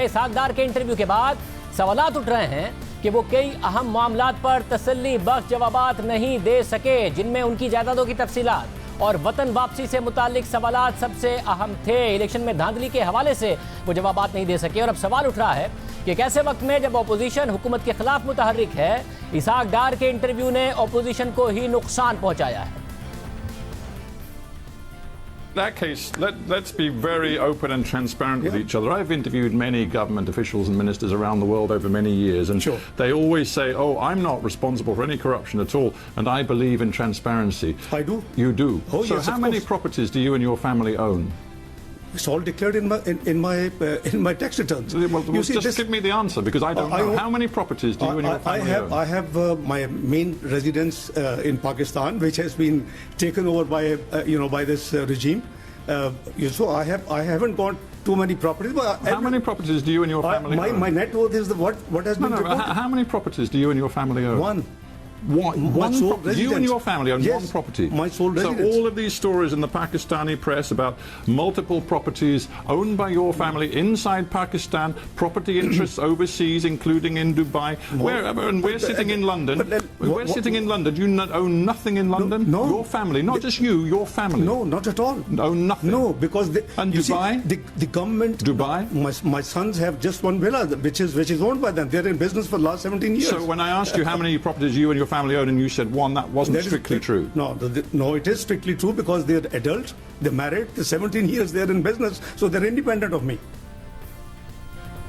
है, इसहाक डार के इंटरव्यू के बाद सवालात उठ रहे हैं कि वो कई अहम मामलात पर तसल्ली बख्श जवाबात नहीं दे सके, जिनमें उनकी जायदादों की तफसीलात और वतन वापसी से मुतालिक सवालात सबसे अहम थे। इलेक्शन में धांधली के हवाले से वो जवाबात नहीं दे सके और अब सवाल उठ रहा है कि कैसे वक्त में जब अपोजिशन हुकूमत के खिलाफ मुतहर्रिक है, इसहाक डार के इंटरव्यू ने अपोजिशन को ही नुकसान पहुंचाया है। In that case, let's be very open and transparent with each other. I've interviewed many government officials and ministers around the world over many years, and they always say, "Oh, I'm not responsible for any corruption at all, and I believe in transparency." I do. You do. Oh, so yes, how many properties do you and your family own? It's all declared in my tax returns. Well, you see, just give me the answer, because I don't know. How many properties do you and your family own? I have my main residence in Pakistan, which has been taken over by this regime. So I haven't got too many properties. But how many properties do you and your family own? My net worth is what has been reported. How many properties do you and your family own? One. One sole property. You and your family own one property. My sole residence. So all of these stories in the Pakistani press about multiple properties owned by your family inside Pakistan, property interests overseas, including in Dubai. And we're sitting in London. We're sitting in London. You own nothing in London? No. Your family, not just you, your family. No, not at all. Own nothing? No, because and Dubai? The government. Dubai? My sons have just one villa, which is owned by them. They're in business for the last 17 years. So when I asked you how many properties you and your family own, and you said one, that wasn't strictly true. No, it is strictly true, because they're adults, they're married, they're 17 years, they're in business, so they're independent of me.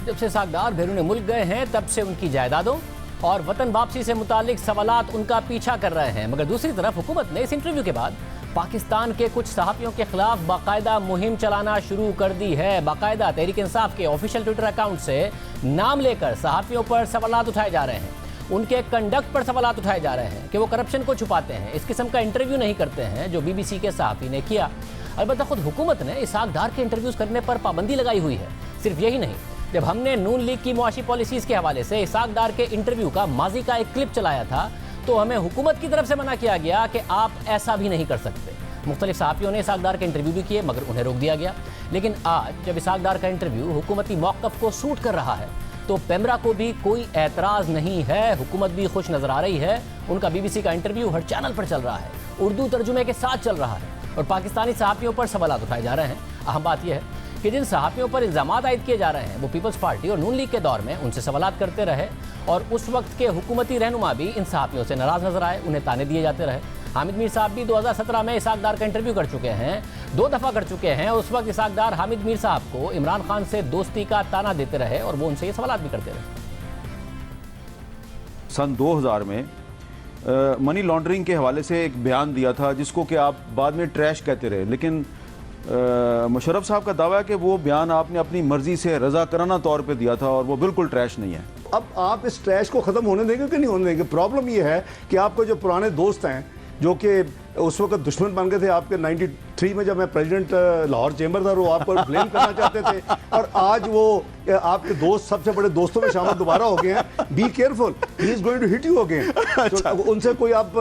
जब से इसहाक डार बैरून मुल्क गए हैं, तब से उनकी जायदादों और वतन वापसी से मुतालिक सवालात उनका पीछा कर रहे हैं। मगर दूसरी तरफ हुकूमत ने इस इंटरव्यू के बाद पाकिस्तान के कुछ सहाफ़ियों के खिलाफ बाकायदा मुहिम चलाना शुरू कर दी है। बाकायदा तहरीक इंसाफ के ऑफिशियल ट्विटर अकाउंट से नाम लेकर सहाफ़ियों पर सवालात उठाए जा रहे हैं, उनके कंडक्ट पर सवालात उठाए जा रहे हैं कि वो करप्शन को छुपाते हैं, इस किस्म का इंटरव्यू नहीं करते हैं जो बीबीसी के सहाफ़ी ने किया। अलबत्ता खुद हुकूमत ने इसहाक डार के इंटरव्यूज़ करने पर पाबंदी लगाई हुई है। सिर्फ यही नहीं, जब हमने नून लीग की मुआशी पॉलिसीज़ के हवाले से इसहाक डार के इंटरव्यू का माजी का एक क्लिप चलाया था, तो हमें हुकूमत की तरफ से मना किया गया कि आप ऐसा भी नहीं कर सकते। मुख्तलिफ सहाफ़ियों ने इसहाक डार के इंटरव्यू भी किए, मगर उन्हें रोक दिया गया। लेकिन आज जब इसहाक डार का इंटरव्यू हुकूमती मौक़िफ़ को सूट कर रहा है, तो पेमरा को भी कोई एतराज़ नहीं है, हुकूमत भी खुश नज़र आ रही है। उनका बीबीसी का इंटरव्यू हर चैनल पर चल रहा है, उर्दू तर्जुमे के साथ चल रहा है और पाकिस्तानी सहाफ़ियों पर सवालात उठाए जा रहे हैं। अहम बात यह है कि जिन सहाफ़ियों पर इल्ज़ामात आयद किए जा रहे हैं, वो पीपल्स पार्टी और नून लीग के दौर में उनसे सवालात करते रहे और उस वक्त के हुकूमती रहनुमा भी इन सहाफ़ियों से नाराज़ नजर आए, उन्हें ताने दिए जाते रहे। हामिद मीर साहब भी 2017 में इसहाक डार का इंटरव्यू कर चुके हैं, 2 दफ़ा कर चुके हैं। उस वक्त इसहाक डार हामिद मीर साहब को इमरान खान से दोस्ती का ताना देते रहे और वो उनसे ये सवालात भी करते रहे। सन 2000 में मनी लॉन्ड्रिंग के हवाले से एक बयान दिया था, जिसको कि आप बाद में ट्रैश कहते रहे, लेकिन मुशर्रफ साहब का दावा है कि वो बयान आपने अपनी मर्जी से रज़ाकराना तौर पे दिया था और वो बिल्कुल ट्रैश नहीं है। अब आप इस ट्रैश को ख़त्म होने देंगे कि नहीं होने देंगे? प्रॉब्लम ये है कि आपके जो पुराने दोस्त हैं, जो कि उस वक्त दुश्मन बन गए थे आपके 93 में, जब मैं प्रेसिडेंट लाहौर चेंबर था, वो आपको ब्लेम करना चाहते थे, और आज वो आपके दोस्त सबसे बड़े दोस्तों में शामिल दोबारा हो गए हैं। Be careful, he is going to hit you again. तो उनसे कोई आप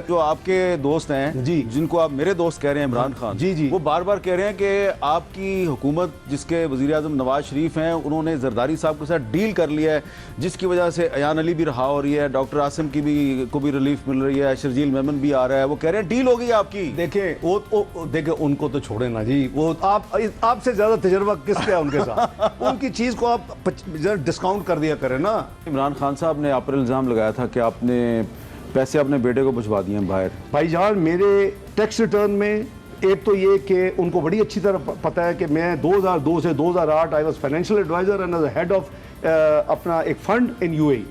जो आपके दोस्त हैं जी, जिनको आप मेरे दोस्त कह रहे हैं, इमरान खान जी, वो बार बार कह रहे हैं कि आपकी हुकूमत, जिसके वज़ीर आज़म नवाज शरीफ हैं, उन्होंने जरदारी साहब के साथ डील कर लिया है, जिसकी वजह से अयान अली भी रहा हो रही है, डॉक्टर आसिम की को भी रिलीफ मिल रही है, शर्जील मेमन भी आ रहा है। वो कह रहे हैं डील हो गई आपकी। देखें उनको तो छोड़े ना जी, वो आपसे ज्यादा तजर्बा किसका है उनके साथ? उनकी चीज को आप डिस्काउंट कर दिया करें ना। इमरान खान साहब ने आप पर इल्ज़ाम लगाया था कि आपने पैसे अपने बेटे को भिजवा दिए बाहर। भाईजान, मेरे टैक्स रिटर्न में एक तो ये कि उनको बड़ी अच्छी तरह पता है कि मैं 2002 से 2008 I was financial advisor and head of अपना एक फंड इन यूएई।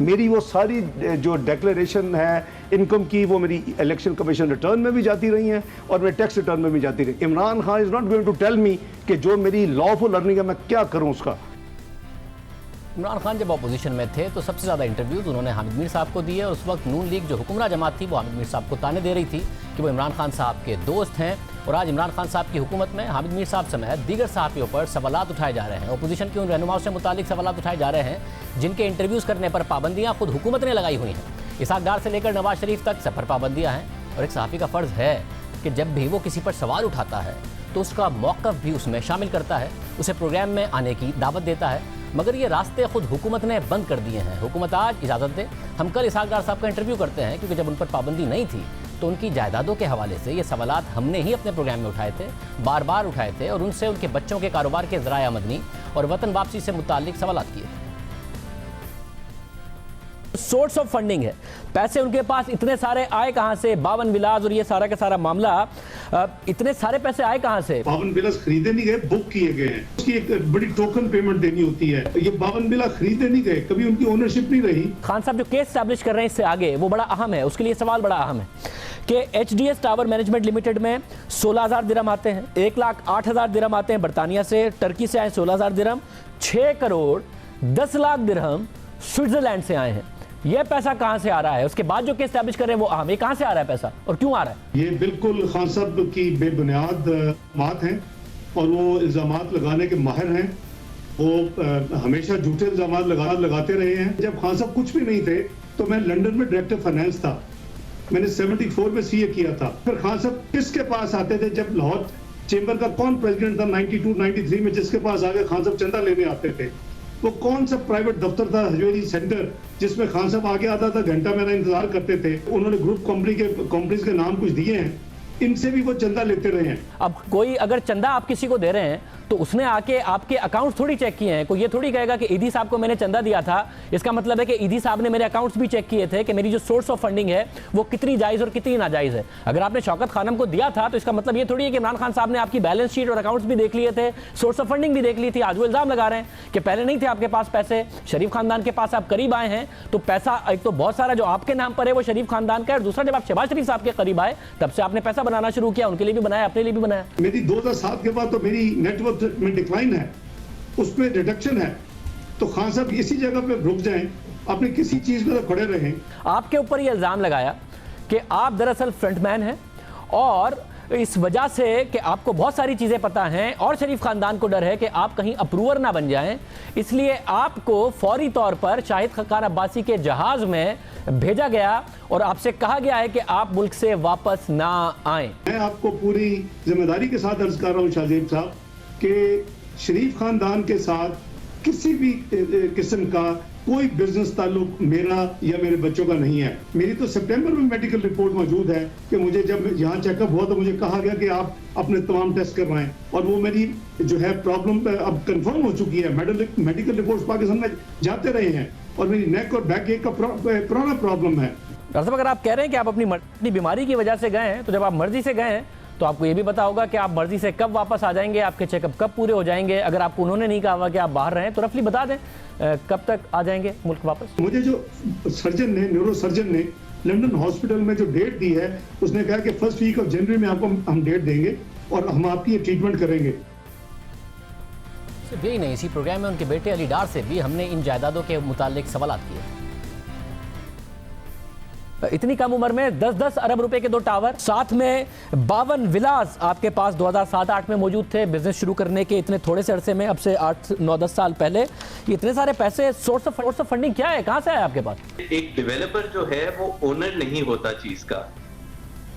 मेरी वो सारी जो डिक्लेरेशन है इनकम की, वो मेरी इलेक्शन कमीशन रिटर्न में भी जाती रही हैं और मेरे टैक्स रिटर्न में भी जाती रही। Imran Khan is not going to tell me कि जो मेरी लॉफुल अर्निंग है मैं क्या करूं उसका। इमरान खान जब अपोजिशन में थे तो सबसे ज़्यादा इंटरव्यूज़ उन्होंने हामिद मीर साहब को दिए और उस वक्त नून लीग जो हुक्मरान जमात थी वो हामिद मीर साहब को ताने दे रही थी कि वो इमरान खान साहब के दोस्त हैं। और आज इमरान खान साहब की हुकूमत में हामिद मीर साहब समेत दीगर सहाफ़ियों पर सवालात उठाए जा रहे हैं। अपोजिशन के उन रहनुमाओं से मुतालिक सवालात उठाए जा रहे हैं जिनके इंटरव्यूज़ करने पर पाबंदियाँ खुद हुकूमत ने लगाई हुई हैं। इसहाक डार से लेकर नवाज शरीफ तक सब पर पाबंदियाँ हैं और एक सहाफ़ी का फ़र्ज़ है कि जब भी वो किसी पर सवाल उठाता है तो उसका मौक़िफ़ भी उसमें शामिल करता है, उसे प्रोग्राम में आने की दावत देता है। मगर ये रास्ते खुद हुकूमत ने बंद कर दिए हैं। हुकूमत आज इजाज़त दे, हम कल इसहाक डार साहब का इंटरव्यू करते हैं, क्योंकि जब उन पर पाबंदी नहीं थी तो उनकी जायदादों के हवाले से ये सवालात हमने ही अपने प्रोग्राम में उठाए थे, बार बार उठाए थे, और उनसे उनके बच्चों के कारोबार के ज़राए आमदनी और वतन वापसी से मुताल्लिक सवालात किए थे। सोर्स ऑफ फंडिंग है, पैसे उनके पास इतने सारे आए कहां से? 52 विलास और ये सारा का सारा मामला, इतने सारे पैसे आए कहां से? 52 विलास खरीदे नहीं गए, बुक किए गए हैं। उसकी एक बड़ी टोकन पेमेंट देनी होती है। ये 52 विलास खरीदे नहीं गए, कभी उनकी ओनरशिप नहीं रही। खान साहब जो केस स्टैब्लिश कर रहे हैं इससे आगे, वो बड़ा अहम है, उसके लिए सवाल बड़ा अहम है कि HDS टावर मैनेजमेंट लिमिटेड में 16,000 दिरहम आते हैं, 1,08,000 दिरहम आते हैं बरतानिया से, टर्की से आए 16,000 दिरहम, 6 करोड़ 10 लाख दिरहम स्विट्जरलैंड से आए हैं। ये पैसा कहां से आ रहा है? उसके बाद जो केस स्टैब्लिश कर रहे हैं वो अहम, ये कहां से आ रहा है पैसा और क्यों आ रहा है? ये बिल्कुल खान साहब की बेबुनियाद बात है और वो इल्जामात लगाने के माहिर हैं। वो हमेशा झूठे इल्जामात लगाते रहे हैं। जब खान साहब कुछ भी नहीं थे तो मैं लंदन में डायरेक्टर फाइनेंस था, मैंने 74 में CA किया था। फिर खान साहब किसके पास आते थे? जब लाहौर चेंबर का कौन प्रेसिडेंट था 92-93 में, जिसके पास आगे खान साहब चंदा लेने आते थे? वो कौन सा प्राइवेट दफ्तर था हजवेरी सेंटर जिसमें खान साहब आगे आता था, घंटा मेरा इंतजार करते थे? उन्होंने ग्रुप कंपनीज के नाम कुछ दिए हैं, इनसे भी वो चंदा लेते रहे हैं। अब कोई अगर चंदा आप किसी को दे रहे हैं तो उसने आके आपके अकाउंट थोड़ी चेक किए हैं। कोई ये थोड़ी कहेगा कि ईदी साहब को मैंने चंदा दिया था, इसका मतलब है कि ईदी साहब ने मेरे अकाउंट्स भी चेक किए थे कि मेरी जो सोर्स ऑफ फंडिंग है वो कितनी जायज़ और कितनी नाजायज़ है। अगर आपने शौकत खानम को दिया था तो इसका मतलब ये थोड़ी है कि इमरान खान साहब ने आपकी बैलेंस शीट और अकाउंट्स भी देख लिए थे, सोर्स ऑफ फंडिंग भी देख ली थी। आज वो इल्ज़ाम लगा रहे हैं कि पहले नहीं थे आपके पास पैसे, शरीफ खानदान के पास आप करीब आए हैं तो पैसा एक तो बहुत सारा जो आपके नाम पर है वो शरीफ खानदान का है, और दूसरा जब आप शहबाज शरीफ साहब के करीब आए तब से आपने पैसा बनाना शुरू किया, उनके लिए भी बनाया, अपने लिए भी बनाया। मेरी 2007 के बाद तो मेरी नेटवर्क में डिक्लाइन है, उसमें रिडक्शन है। तो खान साहब इसी जगह पे रुक जाएं, अपने किसी चीज में तो खड़े रहें। आपके ऊपर ये इल्जाम लगाया कि आप दरअसल फ्रंटमैन हैं और इस वजह से कि आपको बहुत सारी चीजें पता हैं और शरीफ खानदान को डर है कि आप कहीं अप्रूवर ना बन जाएं, इसलिए आपको फौरी तौर पर शाहिद खक्कार अब्बासी के जहाज में भेजा गया और आपसे कहा गया है कि आप मुल्क से वापस ना आएं। मैं आपको पूरी जिम्मेदारी के साथ अर्ज कर रहा हूं शाहजेब साहब कि शरीफ खानदान के साथ किसी भी किस्म का कोई बिजनेस ताल्लुक मेरा या मेरे बच्चों का नहीं है। मेरी तो सितंबर में मेडिकल रिपोर्ट मौजूद है कि मुझे जब यहाँ चेकअप हुआ तो मुझे कहा गया कि आप अपने तमाम टेस्ट करवाएं, और वो मेरी जो है प्रॉब्लम अब कंफर्म हो चुकी है। मेडिकल रिपोर्ट्स पाकिस्तान में जाते रहे हैं और मेरी नेक और बैक एक का पुराना प्रॉब्लम है। डॉक्टर साहब, अगर आप कह रहे हैं कि आप अपनी बीमारी की वजह से गए हैं तो जब आप मर्जी से गए हैं तो आपको ये भी पता होगा कि आप मर्जी से कब वापस आ जाएंगे, आपके चेकअप कब पूरे हो जाएंगे। अगर आपको उन्होंने नहीं कहा हुआ कि आप बाहर रहें तो रफली बता दें कब तक आ जाएंगे मुल्क वापस। मुझे जो सर्जन ने, न्यूरो सर्जन ने लंदन हॉस्पिटल में जो डेट दी है, उसने कहा कि फर्स्ट वीक ऑफ जनवरी में आपको हम डेट देंगे और हम आपकी ये ट्रीटमेंट करेंगे। सिर्फ यही नहीं, इसी प्रोग्राम में उनके बेटे अली डार से भी हमने इन जायदादों के मुतालिक सवाल किए। इतनी कम उम्र में 10-10 अरब रुपए के 2 टावर, साथ में 52 विलास आपके पास 2007-8 में मौजूद थे बिजनेस शुरू करने के इतने थोड़े से अरसे में, अब से 8-9-10 साल पहले। ये इतने सारे पैसे, सोर्स ऑफ फंडिंग क्या है, कहां से आया आपके पास? एक डेवलपर जो है वो ओनर नहीं होता चीज का।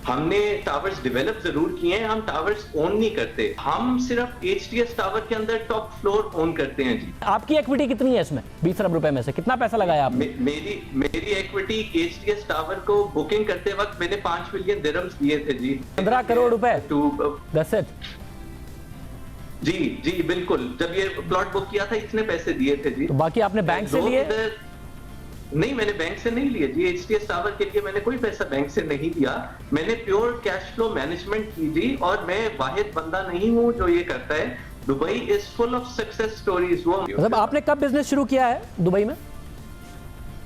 हमने टावर्स डेवलप जरूर किए हैं, हम टावर्स ओन नहीं करते। हम सिर्फ HDS टावर के अंदर टॉप फ्लोर ओन करते हैं जी। आपकी इक्विटी कितनी है इसमें? 20 अरब रुपए में से कितना पैसा लगाया आपने? मेरी इक्विटी HDS टावर को बुकिंग करते वक्त मैंने 5 मिलियन दिरहम्स दिए थे जी। 15 करोड़ रुपए? That's it? जी बिल्कुल। जब ये प्लॉट बुक किया था इतने पैसे दिए थे जी। तो बाकी आपने बैंक से लिए? नहीं, मैंने बैंक से नहीं लिया जी। HDS टावर के लिए मैंने कोई पैसा बैंक से नहीं दिया। मैंने प्योर कैश फ्लो मैनेजमेंट की जी, और मैं वाहिद बंदा नहीं हूं जो ये करता है। Dubai is full of success stories. वो मतलब आपने कब बिजनेस शुरू किया है दुबई में?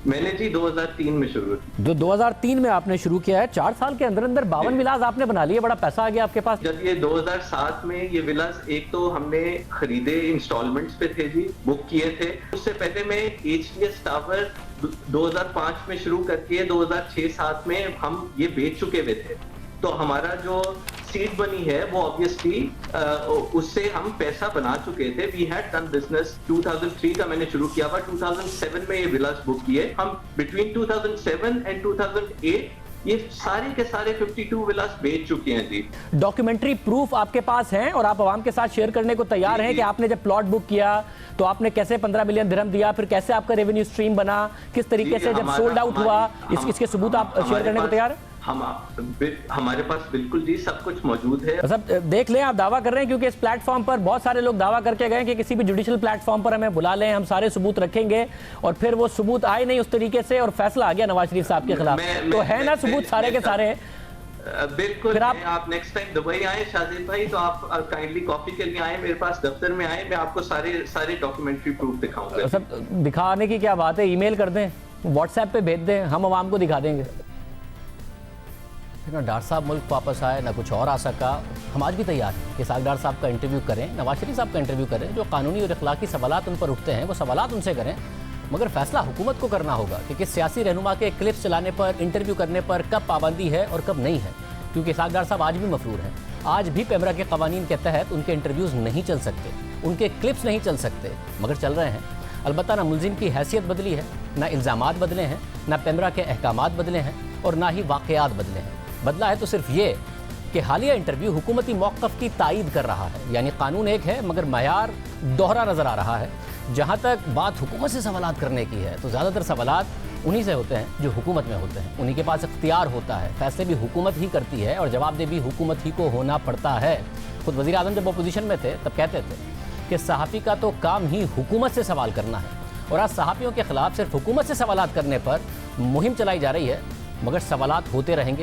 मैंने जी 2003 में शुरू किया। 2003 में आपने शुरू किया है, 4 साल के अंदर अंदर 52 विलास आपने बना लिए, बड़ा पैसा आ गया आपके पास। जब ये 2007 में ये विलास एक तो हमने खरीदे इंस्टॉलमेंट्स पे थे जी, बुक किए थे। उससे पहले मैं HDS टावर 2005 में शुरू करके 2006-07 में हम ये बेच चुके हुए थे। तो हमारा जो सीड बनी है वो ऑब्वियसली उससे हम पैसा बना चुके थे। We had done business. 2003 का मैंने शुरू किया था, 2007 में ये विलास बुक किए हम। बिटवीन 2007 एंड 2008 ये सारे के सारे 52 विलास बेच चुके हैं जी। डॉक्यूमेंट्री प्रूफ आपके पास हैं और आप आवाम के साथ शेयर करने को तैयार हैं कि आपने जब प्लॉट बुक किया तो आपने कैसे 15 मिलियन दिरहम दिया, फिर कैसे आपका रेवेन्यू स्ट्रीम बना, किस तरीके से जब सोल्ड आउट हुआ, इसके सबूत आप शेयर करने को तैयार हैं? हमारे पास बिल्कुल जी सब कुछ मौजूद है। सब देख लें, आप दावा कर रहे हैं क्योंकि इस प्लेटफॉर्म पर बहुत सारे लोग दावा करके गए कि किसी भी जुडिशियल प्लेटफॉर्म पर हमें बुला लें, हम सारे सबूत रखेंगे, और फिर वो सबूत आए नहीं उस तरीके से और फैसला आ गया नवाज शरीफ साहब के खिलाफ। तो है ना सबूत सारे के सारे? बिल्कुल। फिर आप नेक्स्ट टाइम दुबई आए शाजिद भाई तो आप काइंडली कॉफी के लिए आए, मेरे पास दफ्तर में आए, मैं आपको सारे डॉक्यूमेंट्री प्रूफ दिखाऊंगा। सब दिखाने की क्या बात है, ईमेल कर दें, व्हाट्सएप पे भेज दें, हम आवाम को दिखा देंगे। ना डॉक्टर साहब मुल्क वापस आए, ना कुछ और आ सका। हम आज भी तैयार हैं कि डॉक्टर साहब का इंटरव्यू करें, नवाज शरीफ साहब का इंटरव्यू करें, जो कानूनी और अखलाकी सवालात उन पर उठते हैं वो सवालात उनसे करें, मगर फैसला हुकूमत को करना होगा कि किस सियासी रहनुमा के क्लिप्स चलाने पर, इंटरव्यू करने पर कब पाबंदी है और कब नहीं है, क्योंकि डॉक्टर साहब आज भी मफरूर हैं। आज भी पेमरा के कवानीन के तहत उनके इंटरव्यूज़ नहीं चल सकते, उनके क्लिप्स नहीं चल सकते, मगर चल रहे हैं। अलबत्ता ना मुलजिम की हैसियत बदली है, ना इल्ज़ामात बदले हैं, ना पेमरा के अहकामात बदले हैं और ना ही वाक़यात बदले हैं। बदला है तो सिर्फ ये कि हालिया इंटरव्यू हुकूमती मौक़िफ़ की तायीद कर रहा है, यानी कानून एक है मगर मयार दोहरा नज़र आ रहा है। जहाँ तक बात हुकूमत से सवालात करने की है तो ज़्यादातर सवालात उन्हीं से होते हैं जो हुकूमत में होते हैं, उन्हीं के पास इख्तियार होता है, फैसले भी हुकूमत ही करती है और जवाबदेही भी हुकूमत ही को होना पड़ता है। खुद वज़ीर आज़म जब अपोजिशन में थे तब कहते थे कि सहाफ़ी का तो काम ही हुकूमत से सवाल करना है, और आज सहाफ़ियों के ख़िलाफ़ सिर्फ हुकूमत से सवालात करने पर मुहिम चलाई जा रही है, मगर सवालात होते रहेंगे,